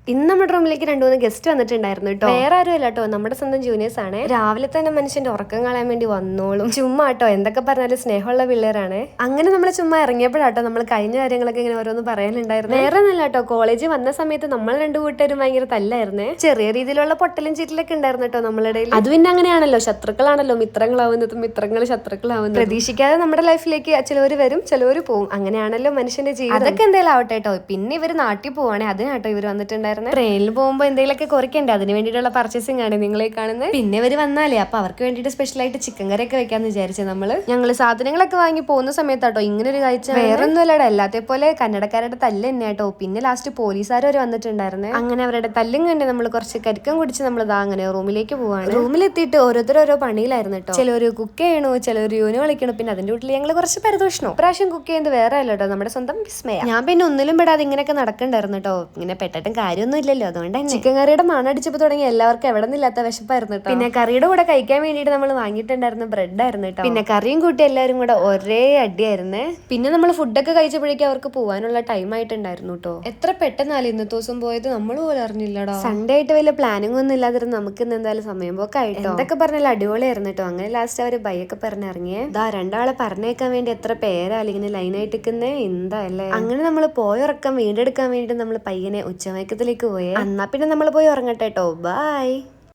ഇന്ന് നമ്മുടെ റൂമിലേക്ക് 2-3 ഗസ്റ്റ് വന്നിട്ടുണ്ടായിരുന്നു കേട്ടോ. വേറെ ആരും അല്ല കേട്ടോ, നമ്മുടെ സ്വന്തം ജൂനിയേഴ്സ് ആണ്. രാവിലെ തന്നെ മനുഷ്യന്റെ ഉറക്കം കളയാൻ വേണ്ടി വന്നോളും. ചുമ്മാ കേട്ടോ, എന്തൊക്കെ പറഞ്ഞാലും സ്നേഹമുള്ള പിള്ളേരാണ്. അങ്ങനെ നമ്മൾ ചുമ്മാ ഇറങ്ങിയപ്പോഴാട്ടോ നമ്മൾ കഴിഞ്ഞ കാര്യങ്ങളൊക്കെ ഇങ്ങനെ ഓരോന്ന് പറയാനുണ്ടായിരുന്നു. വേറെ ഒന്നല്ല കേട്ടോ, കോളേജിൽ വന്ന സമയത്ത് നമ്മൾ രണ്ടു കൂട്ടരും ഭയങ്കര തല്ലായിരുന്നേ. ചെറിയ രീതിയിലുള്ള പൊട്ടലും ചീറ്റിലൊക്കെ ഉണ്ടായിരുന്നു കേട്ടോ നമ്മളുടെ ഇടയിൽ. അത് പിന്നെ അങ്ങനെയാണല്ലോ, ശത്രുക്കളാണല്ലോ മിത്രങ്ങളാവുന്നതും മിത്രങ്ങൾ ശത്രുക്കളാവുന്നത്. പ്രതീക്ഷിക്കാതെ നമ്മുടെ ലൈഫിലേക്ക് ചിലവർ വരും, ചിലവർ പോവും. അങ്ങനെയാണല്ലോ മനുഷ്യന്റെ ജീവിതം. അതൊക്കെ എന്തായാലും ആവട്ടെ കേട്ടോ. പിന്നെ ഇവർ നാട്ടിൽ പോവാണേ, അതിനാട്ടോ ഇവർ വന്നിട്ടുണ്ടായിരുന്നു. ട്രെയിനിൽ പോകുമ്പോൾ എന്തെങ്കിലുമൊക്കെ കുറയ്ക്കണ്ടേ, അതിന് വേണ്ടിയിട്ടുള്ള പർച്ചേസിംഗ് ആണ് നിങ്ങളെ കാണുന്നത്. പിന്നെ ഇവർ വന്നാലേ അപ്പൊ അവർക്ക് വേണ്ടിയിട്ട് സ്പെഷ്യലായിട്ട് ചിക്കൻ കറിയൊക്കെ വെക്കാന്ന് വിചാരിച്ചു ഞങ്ങള് സാധനങ്ങളൊക്കെ വാങ്ങി പോകുന്ന സമയത്താട്ടോ ഇങ്ങനെ ഒരു കാഴ്ച. വേറെ ഒന്നുമല്ലടാ, എല്ലാത്തെ പോലെ കന്നഡക്കാരുടെ തല്ല് തന്നെ കേട്ടോ. പിന്നെ ലാസ്റ്റ് പോലീസുകാർ വരെ വന്നിട്ടുണ്ടായിരുന്നു. അങ്ങനെ അവരുടെ തല്ലും കണ്ട് നമ്മൾ കുറച്ച് കരിക്കം കുടിച്ച് നമ്മളിതാ അങ്ങനെ റൂമിലേക്ക് പോവാണ്. റൂമിലെത്തിയിട്ട് ഓരോ പണിയിലായിരുന്നു കേട്ടോ. ചിലവര് കുക്ക് ചെയ്യണോ, ചിലവര് യൂന് കളിക്കണോ. പിന്നെ അതിന്റെ വീട്ടിൽ ഞങ്ങൾ കുറച്ച് പരിദോഷണോ. പ്രാവശ്യം കുക്ക് ചെയ്യുന്നത് വേറെ അല്ല കേട്ടോ, നമ്മുടെ സ്വന്തം വിസ്മയ. ഞാൻ പിന്നെ ഒന്നിലും പെടാതെ ഇങ്ങനെയൊക്കെ നടക്കണ്ടായിരുന്നു കേട്ടോ. ഇങ്ങനെ പെട്ടിട്ടും കാര്യമൊന്നും ഇല്ലല്ലോ, അതുകൊണ്ട് ചിക്കൻ കറിയുടെ മണടിച്ചപ്പോ തുടങ്ങി എല്ലാവർക്കും എവിടെ നിന്നില്ലാത്ത വിശപ്പായിരുന്നു കേട്ടോ. പിന്നെ കറിയുടെ കൂടെ കഴിക്കാൻ വേണ്ടിയിട്ട് നമ്മൾ വാങ്ങിയിട്ടുണ്ടായിരുന്ന ബ്രെഡ് ആയിരുന്നു കേട്ടോ. പിന്നെ കറിയും കൂട്ടി എല്ലാവരും കൂടെ ഒരേ അടിയായിരുന്നേ. പിന്നെ നമ്മൾ ഫുഡൊക്കെ കഴിച്ചപ്പോഴേക്കും അവർക്ക് പോകാനുള്ള ടൈം ആയിട്ടുണ്ടായിരുന്നു കേട്ടോ. എത്ര പെട്ടെന്നാലും ഇന്നത്തെ ദിവസം പോയത് നമ്മൾ പോലും അറിഞ്ഞില്ലടാ. സൺഡേ ആയിട്ട് വലിയ പ്ലാനിങ് ഒന്നും ഇല്ലാതിരുന്നു നമുക്ക് ഇന്ന് എന്തായാലും സമയം പോക്കായിട്ടോ. എന്തൊക്കെ പറഞ്ഞാലും അടിപൊളിയായിരുന്നു കേട്ടോ. അങ്ങനെ ലാസ്റ്റ് അവര് ബൈയൊക്കെ പറഞ്ഞിറങ്ങിയേ. ഇതാ രണ്ടാളെ പറഞ്ഞേക്കാൻ വേണ്ടി എത്ര പേരാ അല്ലെങ്കിൽ ലൈനായിട്ട് നിൽക്കുന്നേ, എന്താ അല്ലേ. അങ്ങനെ നമ്മൾ പോയുറക്കം വീണ്ടെടുക്കാൻ വേണ്ടി നമ്മൾ പയ്യനെ ഉച്ചമയക്കത്തിലേക്ക് പോയേ. എന്നാ പിന്നെ നമ്മൾ പോയി ഉറങ്ങട്ടെ കേട്ടോ. ബൈ.